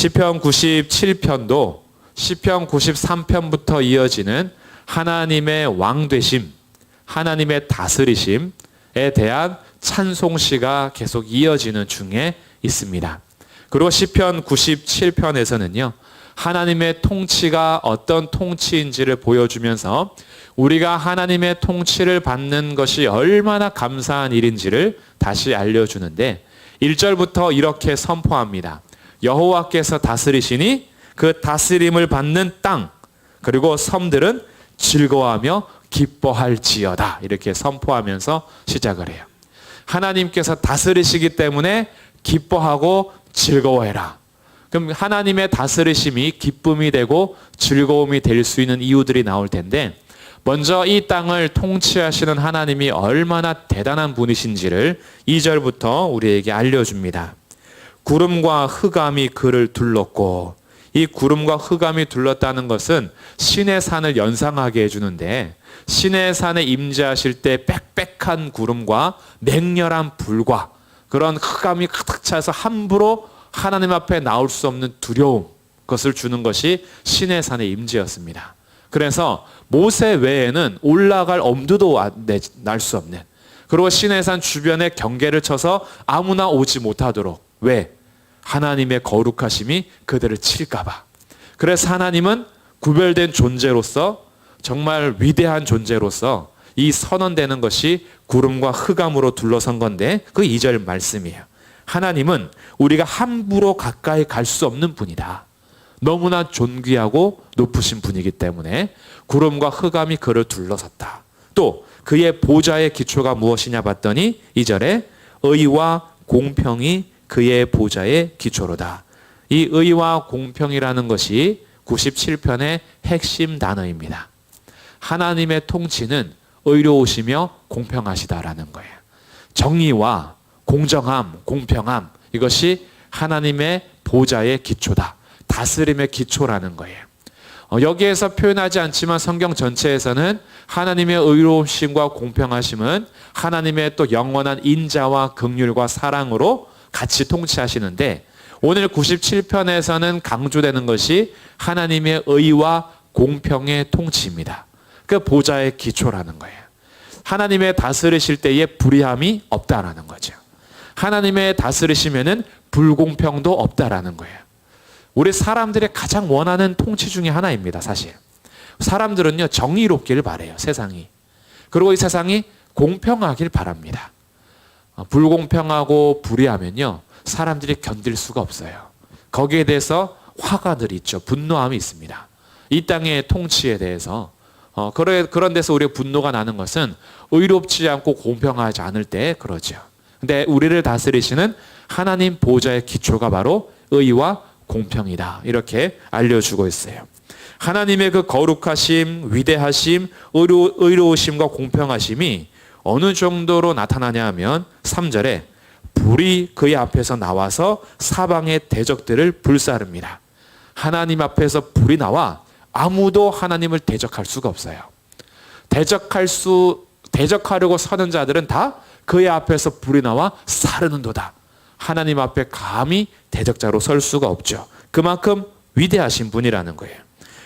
시편 97편도 시편 93편부터 이어지는 하나님의 왕되심, 하나님의 다스리심에 대한 찬송시가 계속 이어지는 중에 있습니다. 그리고 시편 97편에서는요. 하나님의 통치가 어떤 통치인지를 보여주면서 우리가 하나님의 통치를 받는 것이 얼마나 감사한 일인지를 다시 알려주는데 1절부터 이렇게 선포합니다. 여호와께서 다스리시니 그 다스림을 받는 땅 그리고 섬들은 즐거워하며 기뻐할지어다. 이렇게 선포하면서 시작을 해요. 하나님께서 다스리시기 때문에 기뻐하고 즐거워해라. 그럼 하나님의 다스리심이 기쁨이 되고 즐거움이 될 수 있는 이유들이 나올 텐데 먼저 이 땅을 통치하시는 하나님이 얼마나 대단한 분이신지를 2절부터 우리에게 알려줍니다. 구름과 흑암이 그를 둘렀고, 이 구름과 흑암이 둘렀다는 것은 신의 산을 연상하게 해주는데 신의 산에 임재하실 때 빽빽한 구름과 맹렬한 불과 그런 흑암이 가득 차서 함부로 하나님 앞에 나올 수 없는 두려움, 그것을 주는 것이 신의 산의 임재였습니다. 그래서 모세 외에는 올라갈 엄두도 날 수 없는, 그리고 신의 산 주변에 경계를 쳐서 아무나 오지 못하도록. 왜? 하나님의 거룩하심이 그들을 칠까 봐. 그래서 하나님은 구별된 존재로서, 정말 위대한 존재로서 이 선언되는 것이 구름과 흑암으로 둘러선 건데 그 2절 말씀이에요. 하나님은 우리가 함부로 가까이 갈 수 없는 분이다. 너무나 존귀하고 높으신 분이기 때문에 구름과 흑암이 그를 둘러섰다. 또 그의 보좌의 기초가 무엇이냐 봤더니 2절에 의와 공평이 그의 보좌의 기초로다. 이 의와 공평이라는 것이 97편의 핵심 단어입니다. 하나님의 통치는 의로우시며 공평하시다라는 거예요. 정의와 공정함, 공평함, 이것이 하나님의 보좌의 기초다. 다스림의 기초라는 거예요. 여기에서 표현하지 않지만 성경 전체에서는 하나님의 의로우심과 공평하심은 하나님의 또 영원한 인자와 긍휼과 사랑으로 같이 통치하시는데 오늘 97편에서는 강조되는 것이 하나님의 의와 공평의 통치입니다. 그 보좌의 기초라는 거예요. 하나님의 다스리실 때에 불의함이 없다라는 거죠. 하나님의 다스리시면은 불공평도 없다라는 거예요. 우리 사람들의 가장 원하는 통치 중에 하나입니다, 사실. 사람들은요, 정의롭기를 바라요, 세상이. 그리고 이 세상이 공평하길 바랍니다. 불공평하고 불의하면요, 사람들이 견딜 수가 없어요. 거기에 대해서 화가 늘 있죠. 분노함이 있습니다. 이 땅의 통치에 대해서. 그런 데서 우리가 분노가 나는 것은 의롭지 않고 공평하지 않을 때 그러죠. 근데 우리를 다스리시는 하나님 보좌의 기초가 바로 의와 공평이다. 이렇게 알려주고 있어요. 하나님의 그 거룩하심, 위대하심, 의로우심과 공평하심이 어느 정도로 나타나냐 하면 3절에 불이 그의 앞에서 나와서 사방의 대적들을 불사릅니다. 하나님 앞에서 불이 나와 아무도 하나님을 대적할 수가 없어요. 대적하려고 서는 자들은 다 그의 앞에서 불이 나와 사르는도다. 하나님 앞에 감히 대적자로 설 수가 없죠. 그만큼 위대하신 분이라는 거예요.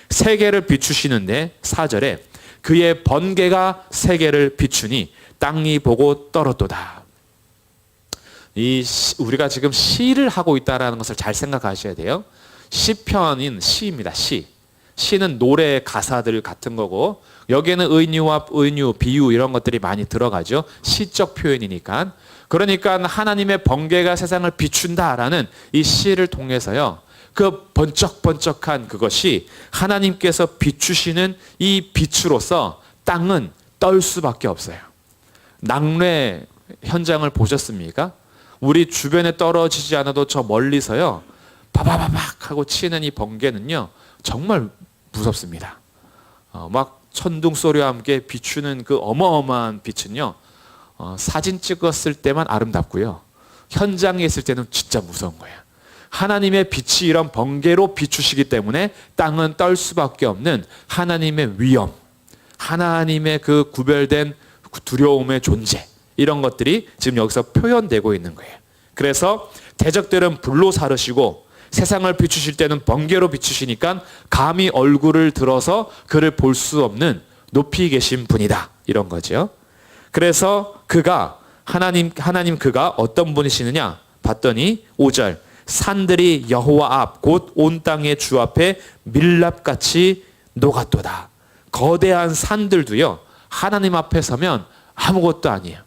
세계를 비추시는데 4절에 그의 번개가 세계를 비추니 땅이 보고 떨었도다. 우리가 지금 시를 하고 있다는 것을 잘 생각하셔야 돼요. 시편인 시입니다. 시는 노래 가사들 같은 거고 여기에는 은유, 비유 이런 것들이 많이 들어가죠. 시적 표현이니까. 그러니까 하나님의 번개가 세상을 비춘다라는 이 시를 통해서요. 그 번쩍번쩍한 그것이 하나님께서 비추시는 이 빛으로서 땅은 떨 수밖에 없어요. 낙뢰 현장을 보셨습니까? 우리 주변에 떨어지지 않아도 저 멀리서요. 바바바박 하고 치는 이 번개는요. 정말 무섭습니다. 막 천둥 소리와 함께 비추는 그 어마어마한 빛은요. 사진 찍었을 때만 아름답고요. 현장에 있을 때는 진짜 무서운 거예요. 하나님의 빛이 이런 번개로 비추시기 때문에 땅은 떨 수밖에 없는 하나님의 위엄, 하나님의 그 구별된 두려움의 존재, 이런 것들이 지금 여기서 표현되고 있는 거예요. 그래서 대적들은 불로 사르시고 세상을 비추실 때는 번개로 비추시니까 감히 얼굴을 들어서 그를 볼 수 없는 높이 계신 분이다. 이런 거죠. 그래서 그가 하나님 그가 어떤 분이시느냐 봤더니 5절 산들이 여호와 앞 곧 온 땅의 주 앞에 밀랍같이 녹았도다. 거대한 산들도요 하나님 앞에 서면 아무것도 아니에요.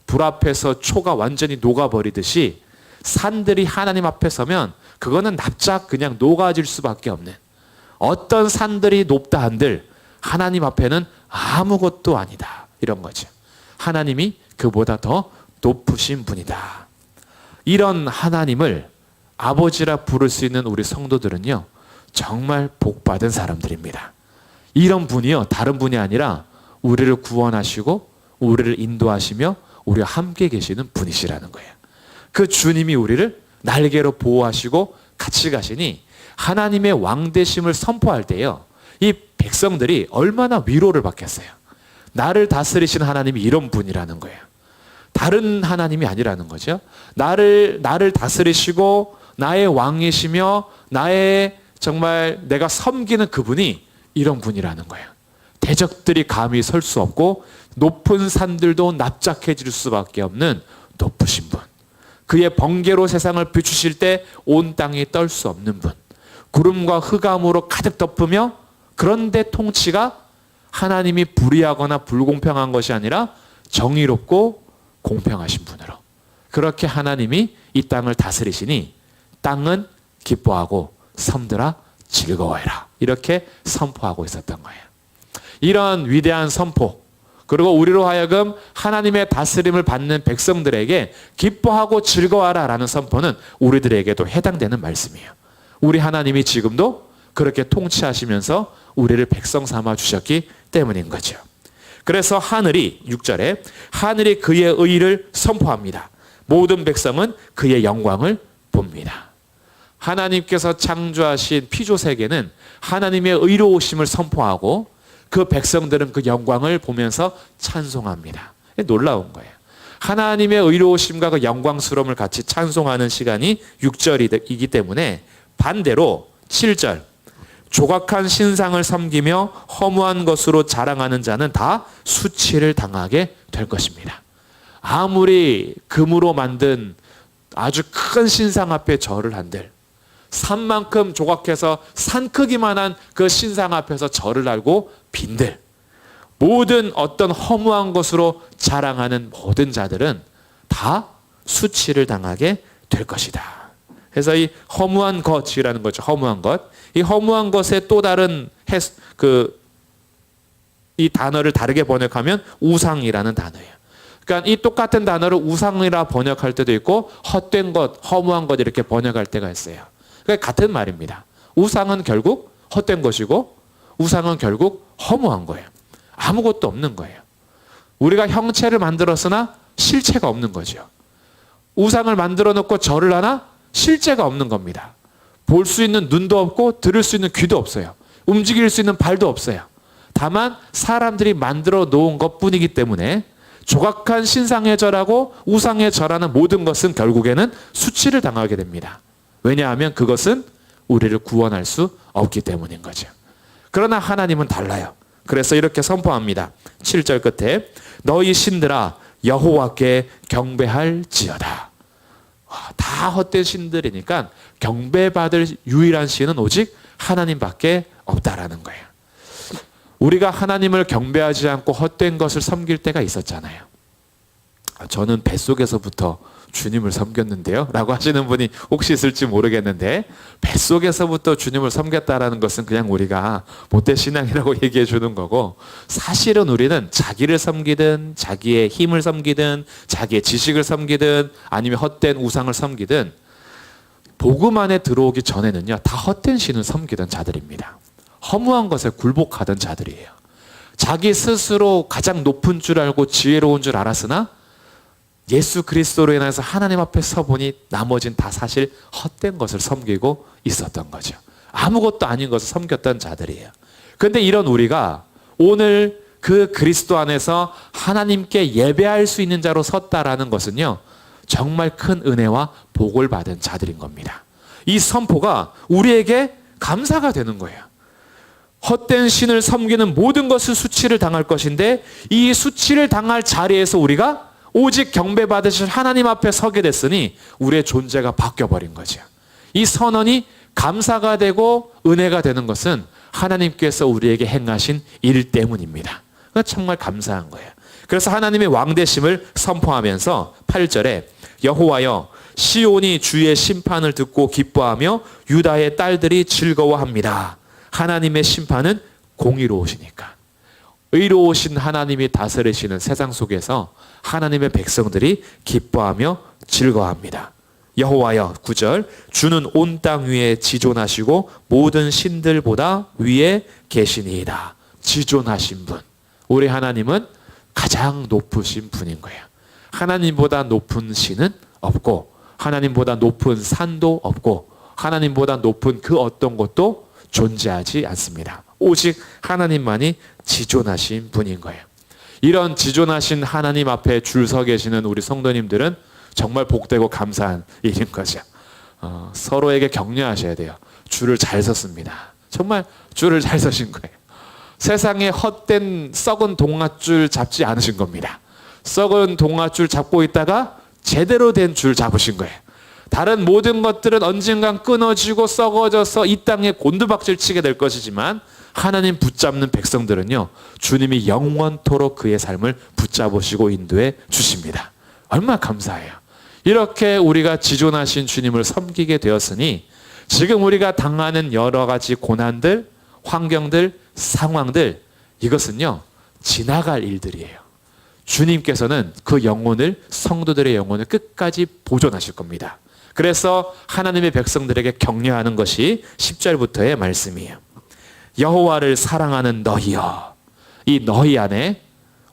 불 앞에서 초가 완전히 녹아버리듯이 산들이 하나님 앞에 서면 그거는 납작 그냥 녹아질 수밖에 없는, 어떤 산들이 높다 한들 하나님 앞에는 아무것도 아니다. 이런 거죠. 하나님이 그보다 더 높으신 분이다. 이런 하나님을 아버지라 부를 수 있는 우리 성도들은요 정말 복받은 사람들입니다. 이런 분이요 다른 분이 아니라 우리를 구원하시고 우리를 인도하시며 우리와 함께 계시는 분이시라는 거예요. 그 주님이 우리를 날개로 보호하시고 같이 가시니 하나님의 왕되심을 선포할 때요 이 백성들이 얼마나 위로를 받겠어요. 나를 다스리신 하나님이 이런 분이라는 거예요. 다른 하나님이 아니라는 거죠. 나를 다스리시고 나의 왕이시며 나의 정말 내가 섬기는 그분이 이런 분이라는 거예요. 대적들이 감히 설 수 없고 높은 산들도 납작해질 수밖에 없는 높으신 분. 그의 번개로 세상을 비추실 때 온 땅이 떨 수 없는 분. 구름과 흑암으로 가득 덮으며 그런데 통치가 하나님이 불의하거나 불공평한 것이 아니라 정의롭고 공평하신 분으로 그렇게 하나님이 이 땅을 다스리시니 땅은 기뻐하고 섬들아 즐거워해라. 이렇게 선포하고 있었던 거예요. 이런 위대한 선포, 그리고 우리로 하여금 하나님의 다스림을 받는 백성들에게 기뻐하고 즐거워하라 라는 선포는 우리들에게도 해당되는 말씀이에요. 우리 하나님이 지금도 그렇게 통치하시면서 우리를 백성 삼아 주셨기 때문인 거죠. 그래서 하늘이 6절에 하늘이 그의 의를 선포합니다. 모든 백성은 그의 영광을 봅니다. 하나님께서 창조하신 피조세계는 하나님의 의로우심을 선포하고 그 백성들은 그 영광을 보면서 찬송합니다. 놀라운 거예요. 하나님의 의로우심과 그 영광스러움을 같이 찬송하는 시간이 6절이기 때문에 반대로 7절 조각한 신상을 섬기며 허무한 것으로 자랑하는 자는 다 수치를 당하게 될 것입니다. 아무리 금으로 만든 아주 큰 신상 앞에 절을 한들 산만큼 조각해서 산 크기만한 그 신상 앞에서 절을 하고 빈들 모든 어떤 허무한 것으로 자랑하는 모든 자들은 다 수치를 당하게 될 것이다. 그래서 이 허무한 것이라는 거죠. 허무한 것. 이 허무한 것의 또 다른 이 단어를 다르게 번역하면 우상이라는 단어예요. 그러니까 이 똑같은 단어를 우상이라 번역할 때도 있고 헛된 것, 허무한 것 이렇게 번역할 때가 있어요. 그러니까 같은 말입니다. 우상은 결국 헛된 것이고 우상은 결국 허무한 거예요. 아무것도 없는 거예요. 우리가 형체를 만들었으나 실체가 없는 거죠. 우상을 만들어 놓고 절을 하나 실제가 없는 겁니다. 볼 수 있는 눈도 없고 들을 수 있는 귀도 없어요. 움직일 수 있는 발도 없어요. 다만 사람들이 만들어 놓은 것뿐이기 때문에 조각한 신상에 절하고 우상에 절하는 모든 것은 결국에는 수치를 당하게 됩니다. 왜냐하면 그것은 우리를 구원할 수 없기 때문인 거죠. 그러나 하나님은 달라요. 그래서 이렇게 선포합니다. 7절 끝에 너희 신들아 여호와께 경배할지어다. 다 헛된 신들이니까 경배받을 유일한 신은 오직 하나님밖에 없다라는 거예요. 우리가 하나님을 경배하지 않고 헛된 것을 섬길 때가 있었잖아요. 저는 뱃속에서부터 주님을 섬겼는데요 라고 하시는 분이 혹시 있을지 모르겠는데, 뱃속에서부터 주님을 섬겼다라는 것은 그냥 우리가 못된 신앙이라고 얘기해 주는 거고, 사실은 우리는 자기를 섬기든 자기의 힘을 섬기든 자기의 지식을 섬기든 아니면 헛된 우상을 섬기든 복음 안에 들어오기 전에는요 다 헛된 신을 섬기던 자들입니다. 허무한 것에 굴복하던 자들이에요. 자기 스스로 가장 높은 줄 알고 지혜로운 줄 알았으나 예수 그리스도로 인해서 하나님 앞에 서보니 나머진 다 사실 헛된 것을 섬기고 있었던 거죠. 아무것도 아닌 것을 섬겼던 자들이에요. 그런데 이런 우리가 오늘 그 그리스도 안에서 하나님께 예배할 수 있는 자로 섰다라는 것은요 정말 큰 은혜와 복을 받은 자들인 겁니다. 이 선포가 우리에게 감사가 되는 거예요. 헛된 신을 섬기는 모든 것을 수치를 당할 것인데 이 수치를 당할 자리에서 우리가 오직 경배받으실 하나님 앞에 서게 됐으니 우리의 존재가 바뀌어버린 거죠. 이 선언이 감사가 되고 은혜가 되는 것은 하나님께서 우리에게 행하신 일 때문입니다. 정말 감사한 거예요. 그래서 하나님의 왕되심을 선포하면서 8절에 여호와여 시온이 주의 심판을 듣고 기뻐하며 유다의 딸들이 즐거워합니다. 하나님의 심판은 공의로우시니까. 의로우신 하나님이 다스리시는 세상 속에서 하나님의 백성들이 기뻐하며 즐거워합니다. 여호와여 9절 주는 온 땅 위에 지존하시고 모든 신들보다 위에 계시니이다. 지존하신 분. 우리 하나님은 가장 높으신 분인 거예요. 하나님보다 높은 신은 없고 하나님보다 높은 산도 없고 하나님보다 높은 그 어떤 것도 존재하지 않습니다. 오직 하나님만이 지존하신 분인 거예요. 이런 지존하신 하나님 앞에 줄 서 계시는 우리 성도님들은 정말 복되고 감사한 일인 거죠. 서로에게 격려하셔야 돼요. 줄을 잘 섰습니다. 정말 줄을 잘 서신 거예요. 세상에 헛된 썩은 동아줄 잡지 않으신 겁니다. 썩은 동아줄 잡고 있다가 제대로 된 줄 잡으신 거예요. 다른 모든 것들은 언젠간 끊어지고 썩어져서 이 땅에 곤두박질 치게 될 것이지만 하나님 붙잡는 백성들은요, 주님이 영원토록 그의 삶을 붙잡으시고 인도해 주십니다. 얼마나 감사해요. 이렇게 우리가 지존하신 주님을 섬기게 되었으니 지금 우리가 당하는 여러 가지 고난들, 환경들, 상황들, 이것은요 지나갈 일들이에요. 주님께서는 그 영혼을, 성도들의 영혼을 끝까지 보존하실 겁니다. 그래서 하나님의 백성들에게 격려하는 것이 10절부터의 말씀이에요. 여호와를 사랑하는 너희여. 이 너희 안에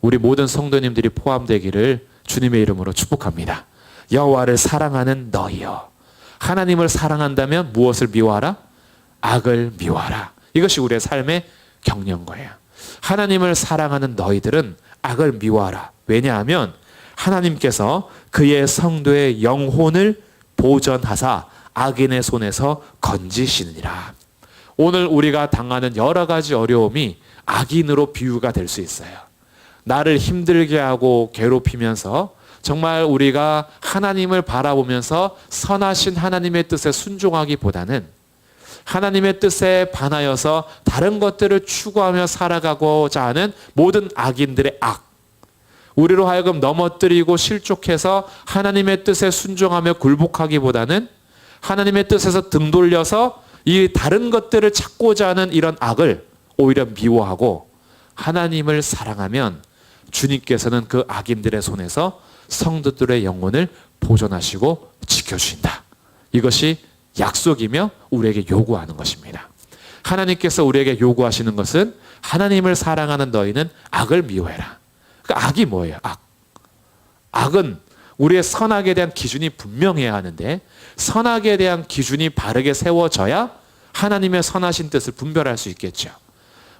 우리 모든 성도님들이 포함되기를 주님의 이름으로 축복합니다. 여호와를 사랑하는 너희여. 하나님을 사랑한다면 무엇을 미워하라? 악을 미워하라. 이것이 우리의 삶의 격려인 거예요. 하나님을 사랑하는 너희들은 악을 미워하라. 왜냐하면 하나님께서 그의 성도의 영혼을 보전하사 악인의 손에서 건지시느니라. 오늘 우리가 당하는 여러 가지 어려움이 악인으로 비유가 될 수 있어요. 나를 힘들게 하고 괴롭히면서 정말 우리가 하나님을 바라보면서 선하신 하나님의 뜻에 순종하기보다는 하나님의 뜻에 반하여서 다른 것들을 추구하며 살아가고자 하는 모든 악인들의 악, 우리로 하여금 넘어뜨리고 실족해서 하나님의 뜻에 순종하며 굴복하기보다는 하나님의 뜻에서 등 돌려서 이 다른 것들을 찾고자 하는 이런 악을 오히려 미워하고 하나님을 사랑하면 주님께서는 그 악인들의 손에서 성도들의 영혼을 보존하시고 지켜주신다. 이것이 약속이며 우리에게 요구하는 것입니다. 하나님께서 우리에게 요구하시는 것은 하나님을 사랑하는 너희는 악을 미워해라. 그러니까 악이 뭐예요? 악. 악은 우리의 선악에 대한 기준이 분명해야 하는데 선악에 대한 기준이 바르게 세워져야 하나님의 선하신 뜻을 분별할 수 있겠죠.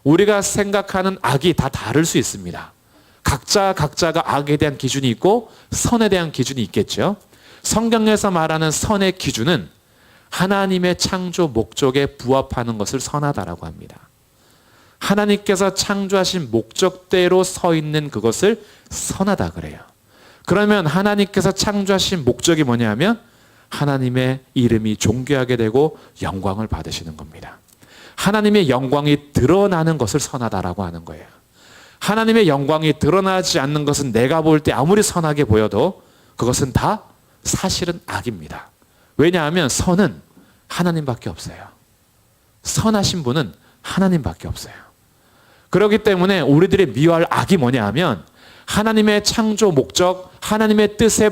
우리가 생각하는 악이 다 다를 수 있습니다. 각자가 악에 대한 기준이 있고 선에 대한 기준이 있겠죠. 성경에서 말하는 선의 기준은 하나님의 창조 목적에 부합하는 것을 선하다라고 합니다. 하나님께서 창조하신 목적대로 서 있는 그것을 선하다 그래요. 그러면 하나님께서 창조하신 목적이 뭐냐면 하나님의 이름이 존귀하게 되고 영광을 받으시는 겁니다. 하나님의 영광이 드러나는 것을 선하다라고 하는 거예요. 하나님의 영광이 드러나지 않는 것은 내가 볼 때 아무리 선하게 보여도 그것은 다 사실은 악입니다. 왜냐하면 선은 하나님밖에 없어요. 선하신 분은 하나님밖에 없어요. 그렇기 때문에 우리들이 미워할 악이 뭐냐 하면 하나님의 창조 목적, 하나님의 뜻에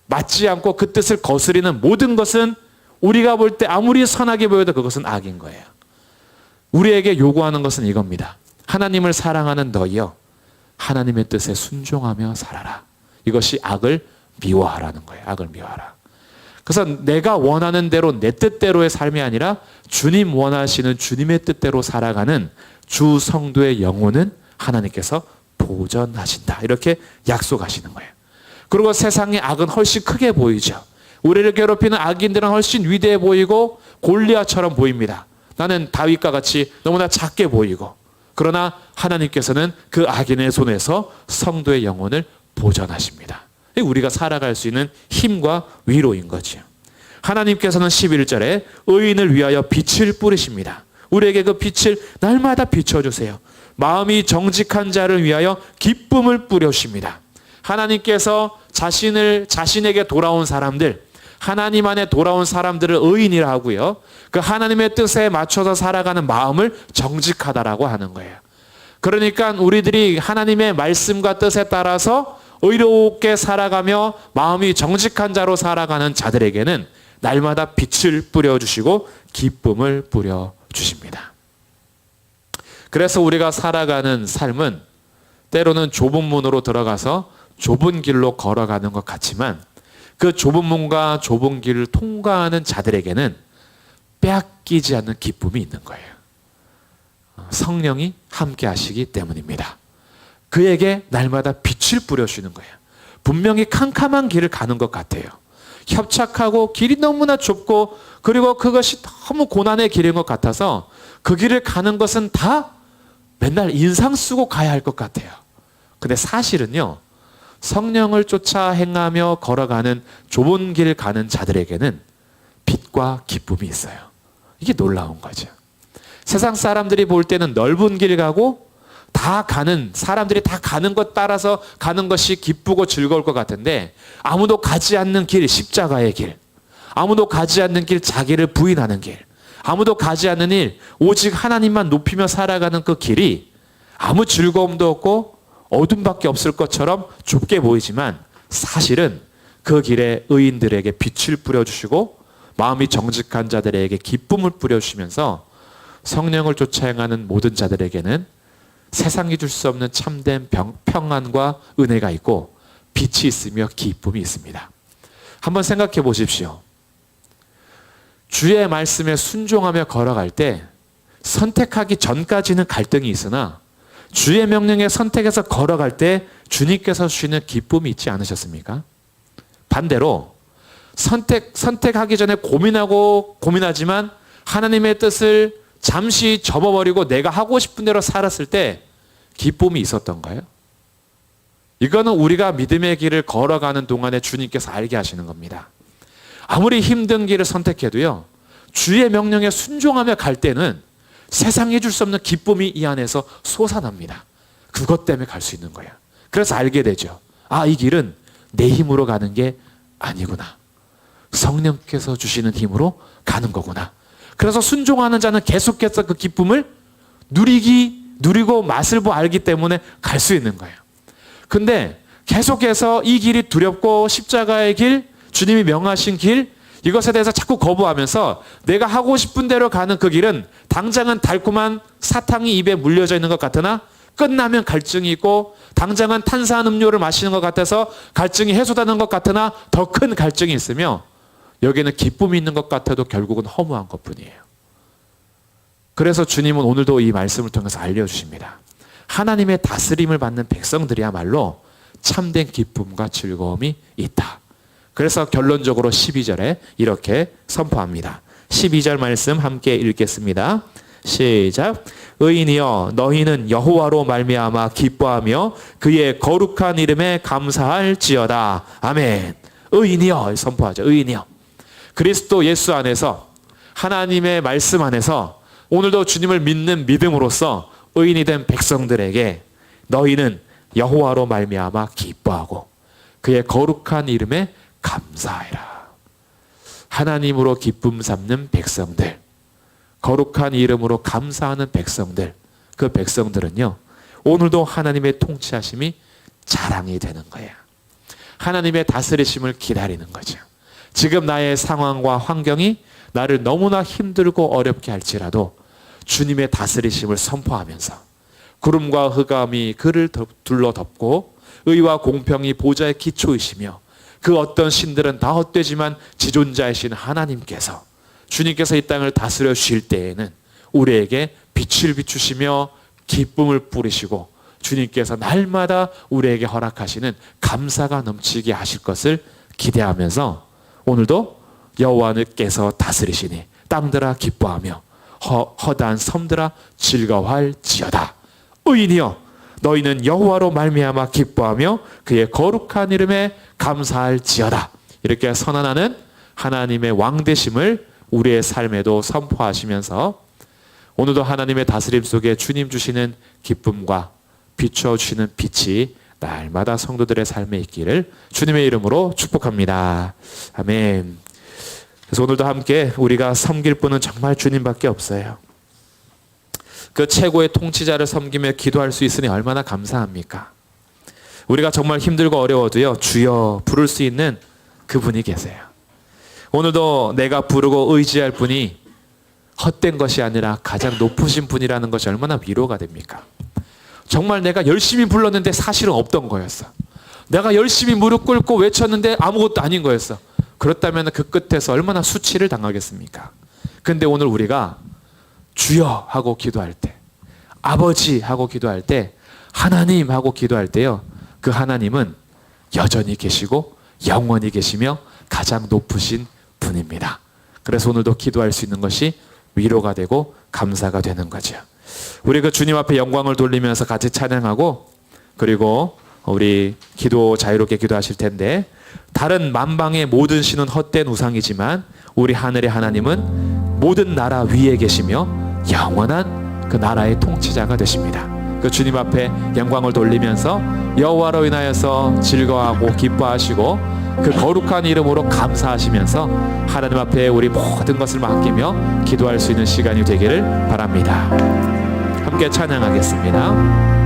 맞지 않고 그 뜻을 거스리는 모든 것은 우리가 볼 때 아무리 선하게 보여도 그것은 악인 거예요. 우리에게 요구하는 것은 이겁니다. 하나님을 사랑하는 너희여, 하나님의 뜻에 순종하며 살아라. 이것이 악을 미워하라는 거예요. 악을 미워하라. 그래서 내가 원하는 대로 내 뜻대로의 삶이 아니라 주님 원하시는 주님의 뜻대로 살아가는 주 성도의 영혼은 하나님께서 보전하신다. 이렇게 약속하시는 거예요. 그리고 세상의 악은 훨씬 크게 보이죠. 우리를 괴롭히는 악인들은 훨씬 위대해 보이고 골리앗처럼 보입니다. 나는 다윗과 같이 너무나 작게 보이고, 그러나 하나님께서는 그 악인의 손에서 성도의 영혼을 보전하십니다. 우리가 살아갈 수 있는 힘과 위로인 거죠. 하나님께서는 11절에 의인을 위하여 빛을 뿌리십니다. 우리에게 그 빛을 날마다 비춰주세요. 마음이 정직한 자를 위하여 기쁨을 뿌려주십니다. 하나님께서 자신에게 돌아온 사람들, 하나님 안에 돌아온 사람들을 의인이라 하고요. 그 하나님의 뜻에 맞춰서 살아가는 마음을 정직하다라고 하는 거예요. 그러니까 우리들이 하나님의 말씀과 뜻에 따라서 의롭게 살아가며 마음이 정직한 자로 살아가는 자들에게는 날마다 빛을 뿌려주시고 기쁨을 뿌려주십니다. 그래서 우리가 살아가는 삶은 때로는 좁은 문으로 들어가서 좁은 길로 걸어가는 것 같지만, 그 좁은 문과 좁은 길을 통과하는 자들에게는 빼앗기지 않는 기쁨이 있는 거예요. 성령이 함께 하시기 때문입니다. 그에게 날마다 빛을 뿌려주는 거예요. 분명히 캄캄한 길을 가는 것 같아요. 협착하고 길이 너무나 좁고, 그리고 그것이 너무 고난의 길인 것 같아서 그 길을 가는 것은 다 맨날 인상 쓰고 가야 할 것 같아요. 근데 사실은요, 성령을 쫓아 행하며 걸어가는 좁은 길 가는 자들에게는 빛과 기쁨이 있어요. 이게 놀라운 거죠. 세상 사람들이 볼 때는 넓은 길 가고 사람들이 다 가는 것 따라서 가는 것이 기쁘고 즐거울 것 같은데, 아무도 가지 않는 길, 십자가의 길, 아무도 가지 않는 길, 자기를 부인하는 길, 아무도 가지 않는 일, 오직 하나님만 높이며 살아가는 그 길이 아무 즐거움도 없고 어둠밖에 없을 것처럼 좁게 보이지만, 사실은 그 길에 의인들에게 빛을 뿌려주시고 마음이 정직한 자들에게 기쁨을 뿌려주시면서 성령을 쫓아 행하는 모든 자들에게는 세상이 줄 수 없는 참된 평안과 은혜가 있고 빛이 있으며 기쁨이 있습니다. 한번 생각해 보십시오. 주의 말씀에 순종하며 걸어갈 때 선택하기 전까지는 갈등이 있으나, 주의 명령에 선택해서 걸어갈 때 주님께서 주시는 기쁨이 있지 않으셨습니까? 반대로 선택하기 전에 고민하지만 하나님의 뜻을 잠시 접어버리고 내가 하고 싶은 대로 살았을 때 기쁨이 있었던가요? 이거는 우리가 믿음의 길을 걸어가는 동안에 주님께서 알게 하시는 겁니다. 아무리 힘든 길을 선택해도요, 주의 명령에 순종하며 갈 때는 세상이 줄 수 없는 기쁨이 이 안에서 솟아납니다. 그것 때문에 갈 수 있는 거예요. 그래서 알게 되죠. 아, 이 길은 내 힘으로 가는 게 아니구나. 성령께서 주시는 힘으로 가는 거구나. 그래서 순종하는 자는 계속해서 그 기쁨을 누리고 맛을 알기 때문에 갈 수 있는 거예요. 근데 계속해서 이 길이 두렵고 십자가의 길, 주님이 명하신 길, 이것에 대해서 자꾸 거부하면서 내가 하고 싶은 대로 가는 그 길은 당장은 달콤한 사탕이 입에 물려져 있는 것 같으나 끝나면 갈증이 있고, 당장은 탄산음료를 마시는 것 같아서 갈증이 해소되는 것 같으나 더 큰 갈증이 있으며, 여기는 기쁨이 있는 것 같아도 결국은 허무한 것뿐이에요. 그래서 주님은 오늘도 이 말씀을 통해서 알려주십니다. 하나님의 다스림을 받는 백성들이야말로 참된 기쁨과 즐거움이 있다. 그래서 결론적으로 12절에 이렇게 선포합니다. 12절 말씀 함께 읽겠습니다. 시작. 의인이여 너희는 여호와로 말미암아 기뻐하며 그의 거룩한 이름에 감사할지어다. 아멘. 의인이여 선포하죠. 의인이여. 그리스도 예수 안에서, 하나님의 말씀 안에서 오늘도 주님을 믿는 믿음으로써 의인이 된 백성들에게 너희는 여호와로 말미암아 기뻐하고 그의 거룩한 이름에 감사해라. 하나님으로 기쁨 삼는 백성들, 거룩한 이름으로 감사하는 백성들, 그 백성들은요, 오늘도 하나님의 통치하심이 자랑이 되는 거예요. 하나님의 다스리심을 기다리는 거죠. 지금 나의 상황과 환경이 나를 너무나 힘들고 어렵게 할지라도 주님의 다스리심을 선포하면서 구름과 흑암이 그를 둘러덮고 의와 공평이 보좌의 기초이시며 그 어떤 신들은 다 헛되지만 지존자이신 하나님께서, 주님께서 이 땅을 다스려 주실 때에는 우리에게 빛을 비추시며 기쁨을 뿌리시고 주님께서 날마다 우리에게 허락하시는 감사가 넘치게 하실 것을 기대하면서 오늘도 여호와께서 다스리시니 땅들아 기뻐하며 허다한 섬들아 즐거워할지어다. 의인이여 너희는 여호와로 말미암아 기뻐하며 그의 거룩한 이름에 감사할지어다. 이렇게 선언하는 하나님의 왕 되심을 우리의 삶에도 선포하시면서 오늘도 하나님의 다스림 속에 주님 주시는 기쁨과 비추어 주시는 빛이 날마다 성도들의 삶에 있기를 주님의 이름으로 축복합니다. 아멘. 그래서 오늘도 함께 우리가 섬길 분은 정말 주님밖에 없어요. 그 최고의 통치자를 섬기며 기도할 수 있으니 얼마나 감사합니까? 우리가 정말 힘들고 어려워도요, 주여 부를 수 있는 그분이 계세요. 오늘도 내가 부르고 의지할 분이 헛된 것이 아니라 가장 높으신 분이라는 것이 얼마나 위로가 됩니까? 정말 내가 열심히 불렀는데 사실은 없던 거였어. 내가 열심히 무릎 꿇고 외쳤는데 아무것도 아닌 거였어. 그렇다면 그 끝에서 얼마나 수치를 당하겠습니까? 근데 오늘 우리가 주여 하고 기도할 때, 아버지 하고 기도할 때, 하나님 하고 기도할 때요, 그 하나님은 여전히 계시고 영원히 계시며 가장 높으신 분입니다. 그래서 오늘도 기도할 수 있는 것이 위로가 되고 감사가 되는 거죠. 우리 그 주님 앞에 영광을 돌리면서 같이 찬양하고, 그리고 우리 기도 자유롭게 기도하실 텐데, 다른 만방의 모든 신은 헛된 우상이지만 우리 하늘의 하나님은 모든 나라 위에 계시며 영원한 그 나라의 통치자가 되십니다. 그 주님 앞에 영광을 돌리면서 여호와로 인하여서 즐거워하고 기뻐하시고 그 거룩한 이름으로 감사하시면서 하나님 앞에 우리 모든 것을 맡기며 기도할 수 있는 시간이 되기를 바랍니다. 함께 찬양하겠습니다.